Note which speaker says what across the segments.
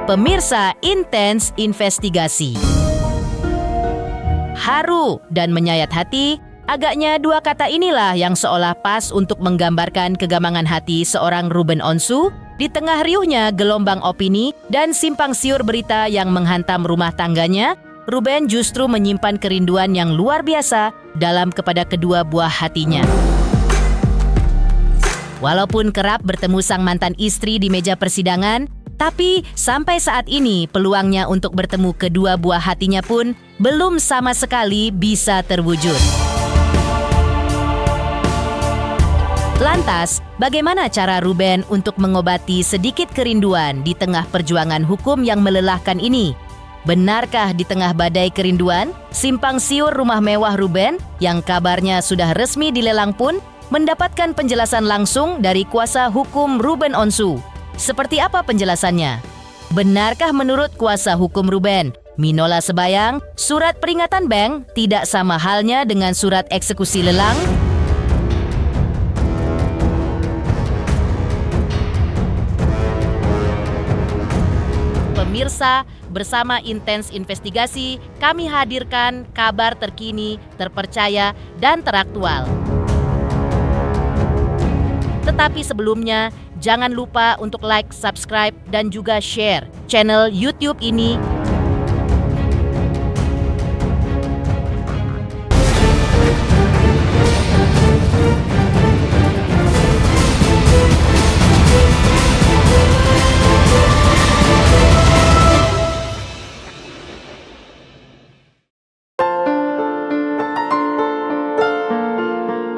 Speaker 1: Pemirsa Intens Investigasi. Haru dan menyayat hati, agaknya dua kata inilah yang seolah pas untuk menggambarkan kegamangan hati seorang Ruben Onsu di tengah riuhnya gelombang opini dan simpang siur berita yang menghantam rumah tangganya. Ruben justru menyimpan kerinduan yang luar biasa dalam kepada kedua buah hatinya. Walaupun kerap bertemu sang mantan istri di meja persidangan, tapi sampai saat ini peluangnya untuk bertemu kedua buah hatinya pun belum sama sekali bisa terwujud. Lantas, bagaimana cara Ruben untuk mengobati sedikit kerinduan di tengah perjuangan hukum yang melelahkan ini? Benarkah di tengah badai kerinduan, simpang siur rumah mewah Ruben yang kabarnya sudah resmi dilelang pun mendapatkan penjelasan langsung dari kuasa hukum Ruben Onsu? Seperti apa penjelasannya? Benarkah menurut kuasa hukum Ruben, Minola Sebayang, surat peringatan bank tidak sama halnya dengan surat eksekusi lelang? Pemirsa, bersama Intens Investigasi, kami hadirkan kabar terkini, terpercaya, dan teraktual. Tetapi sebelumnya, jangan lupa untuk like, subscribe, dan juga share channel YouTube ini.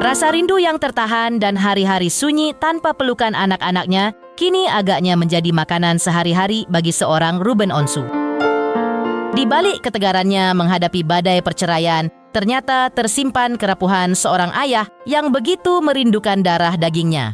Speaker 1: Rasa rindu yang tertahan dan hari-hari sunyi tanpa pelukan anak-anaknya kini agaknya menjadi makanan sehari-hari bagi seorang Ruben Onsu. Di balik ketegarannya menghadapi badai perceraian, ternyata tersimpan kerapuhan seorang ayah yang begitu merindukan darah dagingnya.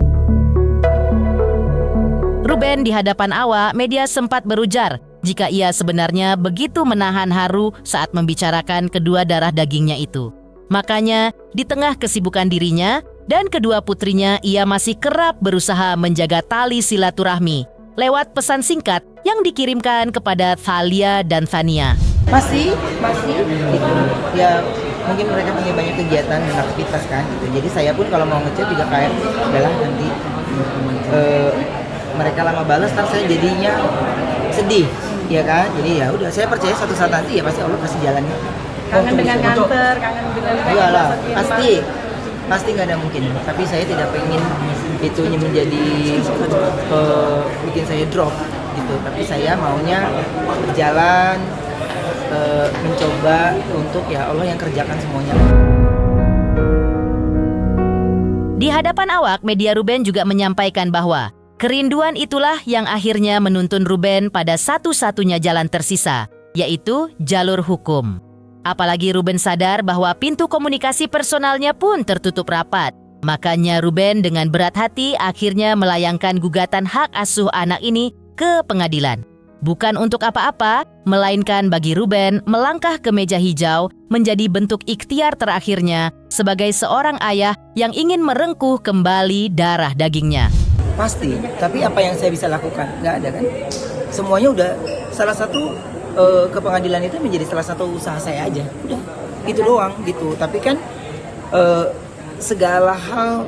Speaker 1: Ruben di hadapan awak media sempat berujar jika ia sebenarnya begitu menahan haru saat membicarakan kedua darah dagingnya itu. Makanya, di tengah kesibukan dirinya dan kedua putrinya, ia masih kerap berusaha menjaga tali silaturahmi lewat pesan singkat yang dikirimkan kepada Thalia dan Thania.
Speaker 2: Masih gitu. Ya, mungkin mereka punya banyak kegiatan dan aktivitas kan gitu. Jadi saya pun kalau mau ngechat juga kayak adalah nanti mereka lama balas, ntar saya jadinya sedih, ya kan? Jadi ya udah, saya percaya suatu saat nanti ya pasti Allah kasih jalannya.
Speaker 3: Kangen dengan nganter, kangen dengan
Speaker 2: iyalah, pasti nggak ada mungkin. Tapi saya tidak pengen itu menjadi bikin saya drop gitu. Tapi saya maunya berjalan, mencoba untuk ya Allah yang kerjakan semuanya.
Speaker 1: Di hadapan awak, media Ruben juga menyampaikan bahwa kerinduan itulah yang akhirnya menuntun Ruben pada satu-satunya jalan tersisa, yaitu jalur hukum. Apalagi Ruben sadar bahwa pintu komunikasi personalnya pun tertutup rapat. Makanya Ruben dengan berat hati akhirnya melayangkan gugatan hak asuh anak ini ke pengadilan. Bukan untuk apa-apa, melainkan bagi Ruben melangkah ke meja hijau menjadi bentuk ikhtiar terakhirnya sebagai seorang ayah yang ingin merengkuh kembali darah dagingnya.
Speaker 2: Pasti, tapi apa yang saya bisa lakukan? Nggak ada kan? Semuanya udah salah satu ke pengadilan itu menjadi salah satu usaha saya aja. Udah, itu doang gitu. Tapi kan segala hal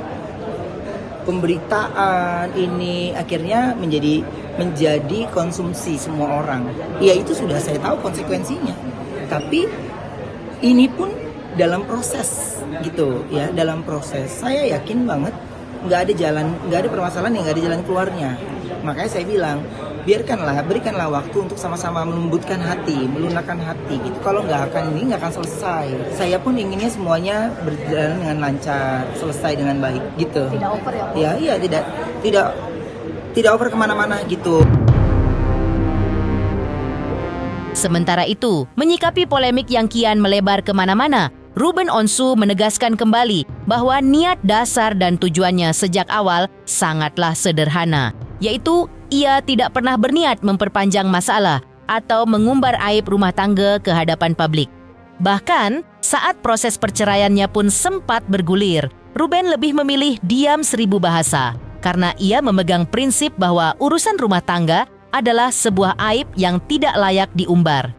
Speaker 2: pemberitaan ini akhirnya menjadi konsumsi semua orang. Ya itu sudah saya tahu konsekuensinya. Tapi ini pun dalam proses gitu ya, dalam proses. Saya yakin banget nggak ada permasalahan yang nggak ada jalan keluarnya. Makanya saya bilang, berikanlah waktu untuk sama-sama melembutkan hati, melunakkan hati gitu. Kalau nggak akan selesai. Saya pun inginnya semuanya berjalan dengan lancar, selesai dengan baik gitu.
Speaker 3: Tidak over ya?
Speaker 2: Iya, tidak over kemana-mana gitu.
Speaker 1: Sementara itu, menyikapi polemik yang kian melebar kemana-mana, Ruben Onsu menegaskan kembali bahwa niat dasar dan tujuannya sejak awal sangatlah sederhana, yaitu ia tidak pernah berniat memperpanjang masalah atau mengumbar aib rumah tangga ke hadapan publik. Bahkan, saat proses perceraiannya pun sempat bergulir, Ruben lebih memilih diam 1000 bahasa karena ia memegang prinsip bahwa urusan rumah tangga adalah sebuah aib yang tidak layak diumbar.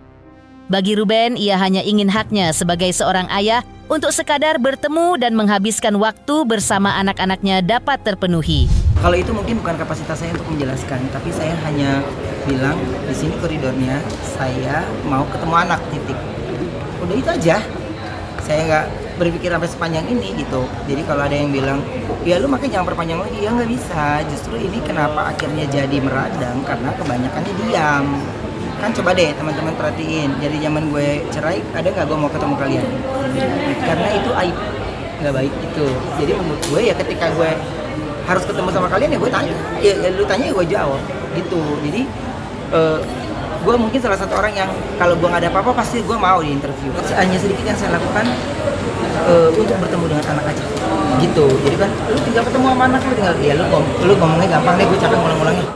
Speaker 1: Bagi Ruben, ia hanya ingin haknya sebagai seorang ayah untuk sekadar bertemu dan menghabiskan waktu bersama anak-anaknya dapat terpenuhi.
Speaker 2: Kalau itu mungkin bukan kapasitas saya untuk menjelaskan, tapi saya hanya bilang di sini koridornya saya mau ketemu anak, titik. Udah itu aja. Saya nggak berpikir sampai sepanjang ini gitu. Jadi kalau ada yang bilang, ya lu makanya jangan perpanjang lagi, ya nggak bisa. Justru ini kenapa akhirnya jadi meradang karena kebanyakannya diam. Kan coba deh teman-teman perhatiin, dari zaman gue cerai ada nggak gue mau ketemu kalian? Karena itu aib, nggak baik itu. Jadi menurut gue ya ketika gue harus ketemu sama kalian ya gue tanya, ya lu tanya ya gue jawab gitu. Jadi gue mungkin salah satu orang yang kalau gue nggak ada apa-apa pasti gue mau di interview. Hanya sedikit yang saya lakukan untuk bertemu dengan anak aja gitu. Jadi kan lu tinggal ketemu sama anak, lu tinggal ya lu ngomongnya gampang deh, gue capek ngulang-ngulangnya.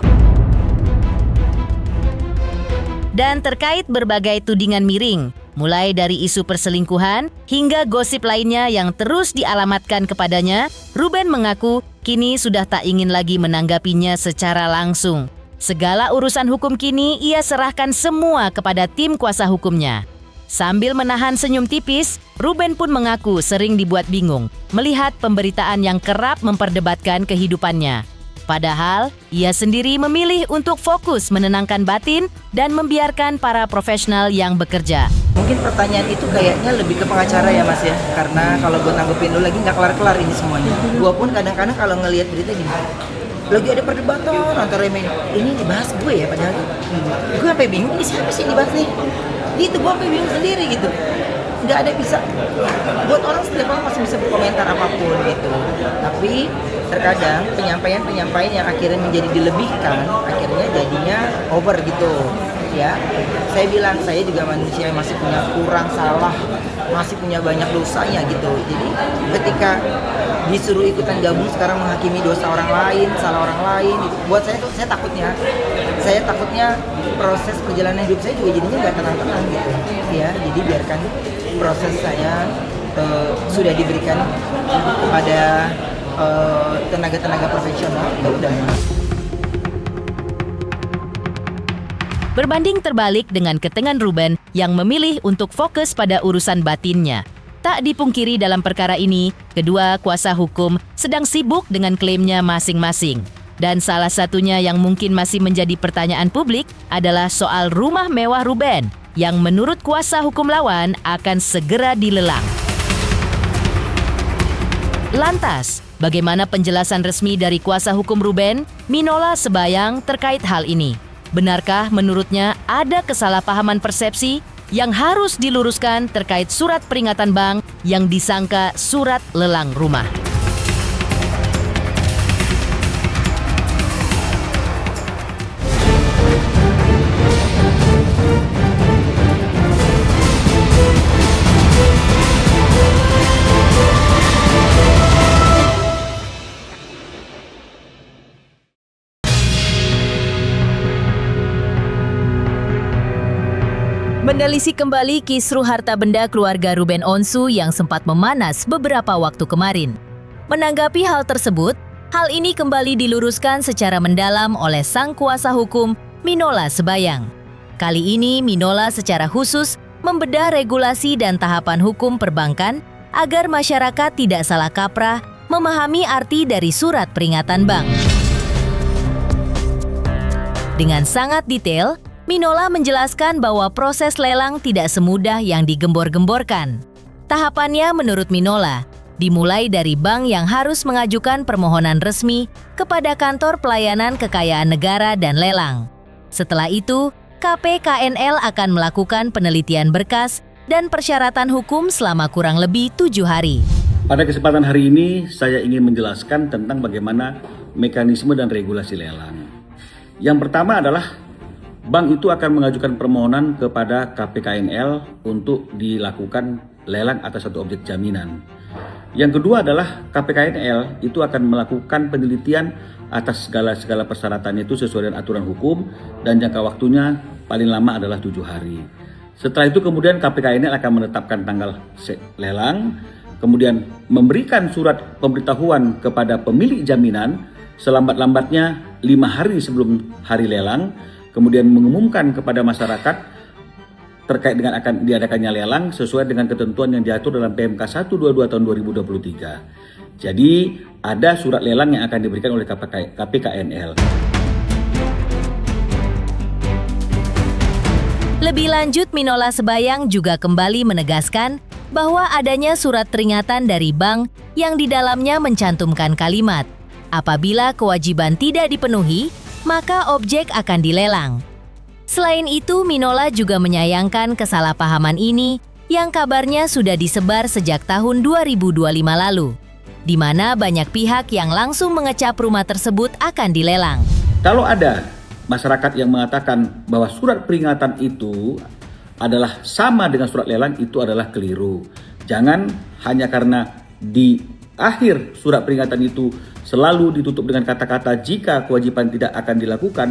Speaker 1: Dan terkait berbagai tudingan miring, mulai dari isu perselingkuhan hingga gosip lainnya yang terus dialamatkan kepadanya, Ruben mengaku kini sudah tak ingin lagi menanggapinya secara langsung. Segala urusan hukum kini ia serahkan semua kepada tim kuasa hukumnya. Sambil menahan senyum tipis, Ruben pun mengaku sering dibuat bingung melihat pemberitaan yang kerap memperdebatkan kehidupannya. Padahal, ia sendiri memilih untuk fokus menenangkan batin dan membiarkan para profesional yang bekerja.
Speaker 2: Mungkin pertanyaan itu kayaknya lebih ke pengacara ya Mas ya. Karena kalau gue tanggepin lu lagi nggak kelar-kelar ini semuanya. Gue pun kadang-kadang kalau ngelihat berita gini, lagi ada perdebatan antara ini dibahas gue ya padahal gue sampai bingung ini siapa sih dibahas nih. Gitu gue sampai bingung sendiri gitu. Nggak ada bisa, buat orang setiap orang masih bisa berkomentar apapun gitu. Tapi terkadang penyampaian yang akhirnya menjadi dilebihkan, akhirnya jadinya over gitu ya. Saya bilang saya juga manusia yang masih punya kurang salah, masih punya banyak dosanya gitu. Jadi ketika disuruh ikutan gabung sekarang menghakimi dosa orang lain, salah orang lain, buat saya tuh saya takutnya proses perjalanan hidup saya juga jadinya nggak tenang-tenang gitu ya. Jadi biarkan proses saya sudah diberikan kepada tenaga-tenaga profesional, ya udah.
Speaker 1: Berbanding terbalik dengan ketengan Ruben yang memilih untuk fokus pada urusan batinnya. Tak dipungkiri dalam perkara ini, kedua kuasa hukum sedang sibuk dengan klaimnya masing-masing. Dan salah satunya yang mungkin masih menjadi pertanyaan publik adalah soal rumah mewah Ruben yang menurut kuasa hukum lawan akan segera dilelang. Lantas, bagaimana penjelasan resmi dari kuasa hukum Ruben, Minola Sebayang terkait hal ini? Benarkah menurutnya ada kesalahpahaman persepsi yang harus diluruskan terkait surat peringatan bank yang disangka surat lelang rumah? Menelisik kembali kisru harta benda keluarga Ruben Onsu yang sempat memanas beberapa waktu kemarin. Menanggapi hal tersebut, hal ini kembali diluruskan secara mendalam oleh sang kuasa hukum Minola Sebayang. Kali ini Minola secara khusus membedah regulasi dan tahapan hukum perbankan agar masyarakat tidak salah kaprah memahami arti dari surat peringatan bank. Dengan sangat detail, Minola menjelaskan bahwa proses lelang tidak semudah yang digembor-gemborkan. Tahapannya menurut Minola, dimulai dari bank yang harus mengajukan permohonan resmi kepada Kantor Pelayanan Kekayaan Negara dan Lelang. Setelah itu, KPKNL akan melakukan penelitian berkas dan persyaratan hukum selama kurang lebih 7 hari.
Speaker 4: Pada kesempatan hari ini, saya ingin menjelaskan tentang bagaimana mekanisme dan regulasi lelang. Yang pertama adalah bank itu akan mengajukan permohonan kepada KPKNL untuk dilakukan lelang atas satu objek jaminan. Yang kedua adalah KPKNL itu akan melakukan penelitian atas segala persyaratan itu sesuai dengan aturan hukum dan jangka waktunya paling lama adalah 7 hari. Setelah itu kemudian KPKNL akan menetapkan tanggal lelang, kemudian memberikan surat pemberitahuan kepada pemilik jaminan selambat-lambatnya 5 hari sebelum hari lelang. kemudian mengumumkan kepada masyarakat terkait dengan akan diadakannya lelang sesuai dengan ketentuan yang diatur dalam PMK 122 tahun 2023. Jadi ada surat lelang yang akan diberikan oleh KPKNL.
Speaker 1: Lebih lanjut, Minola Sebayang juga kembali menegaskan bahwa adanya surat peringatan dari bank yang di dalamnya mencantumkan kalimat, apabila kewajiban tidak dipenuhi, maka objek akan dilelang. Selain itu, Minola juga menyayangkan kesalahpahaman ini yang kabarnya sudah disebar sejak tahun 2025 lalu, di mana banyak pihak yang langsung mengecap rumah tersebut akan dilelang.
Speaker 4: Kalau ada masyarakat yang mengatakan bahwa surat peringatan itu adalah sama dengan surat lelang, itu adalah keliru. Jangan hanya karena di akhir surat peringatan itu selalu ditutup dengan kata-kata jika kewajiban tidak akan dilakukan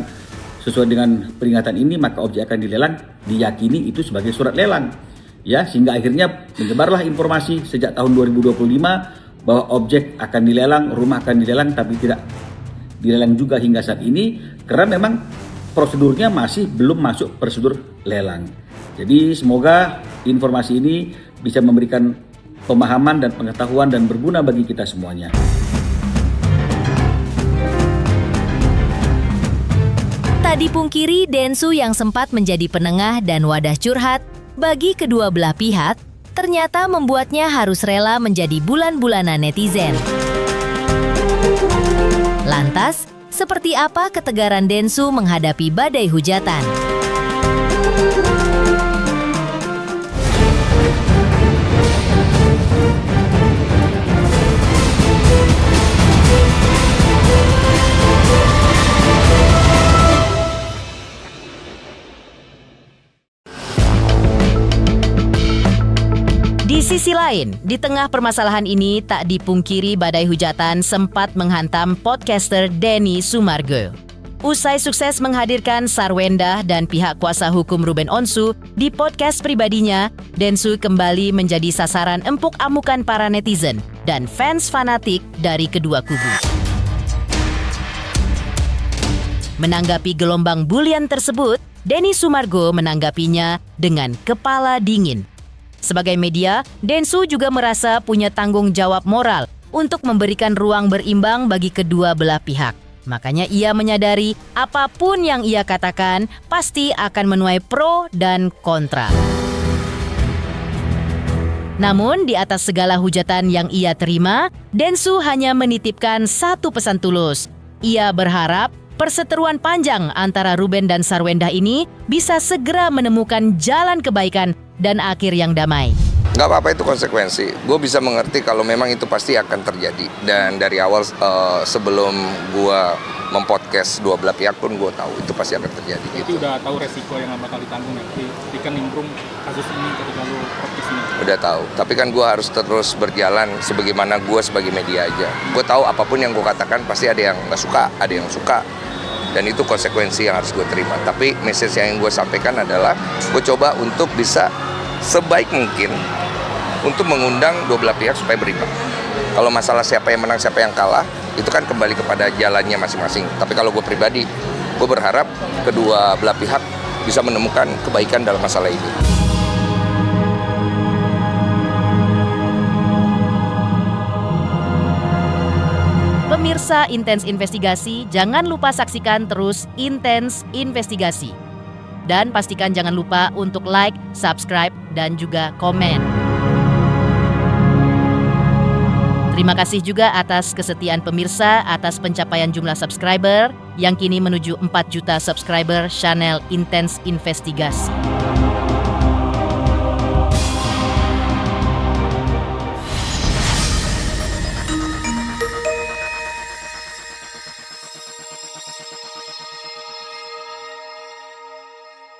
Speaker 4: sesuai dengan peringatan ini maka objek akan dilelang, diyakini itu sebagai surat lelang. Ya, sehingga akhirnya menyebarlah informasi sejak tahun 2025 bahwa objek akan dilelang, rumah akan dilelang, tapi tidak dilelang juga hingga saat ini karena memang prosedurnya masih belum masuk prosedur lelang. Jadi semoga informasi ini bisa memberikan pemahaman dan pengetahuan dan berguna bagi kita semuanya.
Speaker 1: Tak dipungkiri, Densu yang sempat menjadi penengah dan wadah curhat bagi kedua belah pihak, ternyata membuatnya harus rela menjadi bulan-bulanan netizen. Lantas, seperti apa ketegaran Densu menghadapi badai hujatan? Di sisi lain, di tengah permasalahan ini tak dipungkiri badai hujatan sempat menghantam podcaster Denny Sumargo. Usai sukses menghadirkan Sarwenda dan pihak kuasa hukum Ruben Onsu di podcast pribadinya, Densu kembali menjadi sasaran empuk amukan para netizen dan fans fanatik dari kedua kubu. Menanggapi gelombang bulian tersebut, Denny Sumargo menanggapinya dengan kepala dingin. Sebagai media, Densu juga merasa punya tanggung jawab moral untuk memberikan ruang berimbang bagi kedua belah pihak. Makanya ia menyadari apapun yang ia katakan pasti akan menuai pro dan kontra. Namun di atas segala hujatan yang ia terima, Densu hanya menitipkan satu pesan tulus. Ia berharap perseteruan panjang antara Ruben dan Sarwenda ini bisa segera menemukan jalan kebaikan dan akhir yang damai.
Speaker 5: Nggak apa-apa, itu konsekuensi. Gue bisa mengerti kalau memang itu pasti akan terjadi. Dan dari awal sebelum gue mempodcast dua belah pihak pun gue tahu itu pasti akan terjadi.
Speaker 6: Itu udah tahu resiko yang bakal ditanggung nanti ketika nimbrung kasus ini ketika lu podcast ini.
Speaker 5: Udah tahu. Tapi kan gue harus terus berjalan sebagaimana gue sebagai media aja. Gue tahu apapun yang gue katakan pasti ada yang nggak suka, ada yang suka. Dan itu konsekuensi yang harus gue terima. Tapi message yang gue sampaikan adalah gue coba untuk bisa sebaik mungkin untuk mengundang dua belah pihak supaya berimbang. Kalau masalah siapa yang menang, siapa yang kalah, itu kan kembali kepada jalannya masing-masing. Tapi kalau gue pribadi, gue berharap kedua belah pihak bisa menemukan kebaikan dalam masalah ini.
Speaker 1: Pemirsa Intens Investigasi, jangan lupa saksikan terus Intens Investigasi. Dan pastikan jangan lupa untuk like, subscribe, dan juga komen. Terima kasih juga atas kesetiaan pemirsa atas pencapaian jumlah subscriber yang kini menuju 4 juta subscriber channel Intens Investigasi.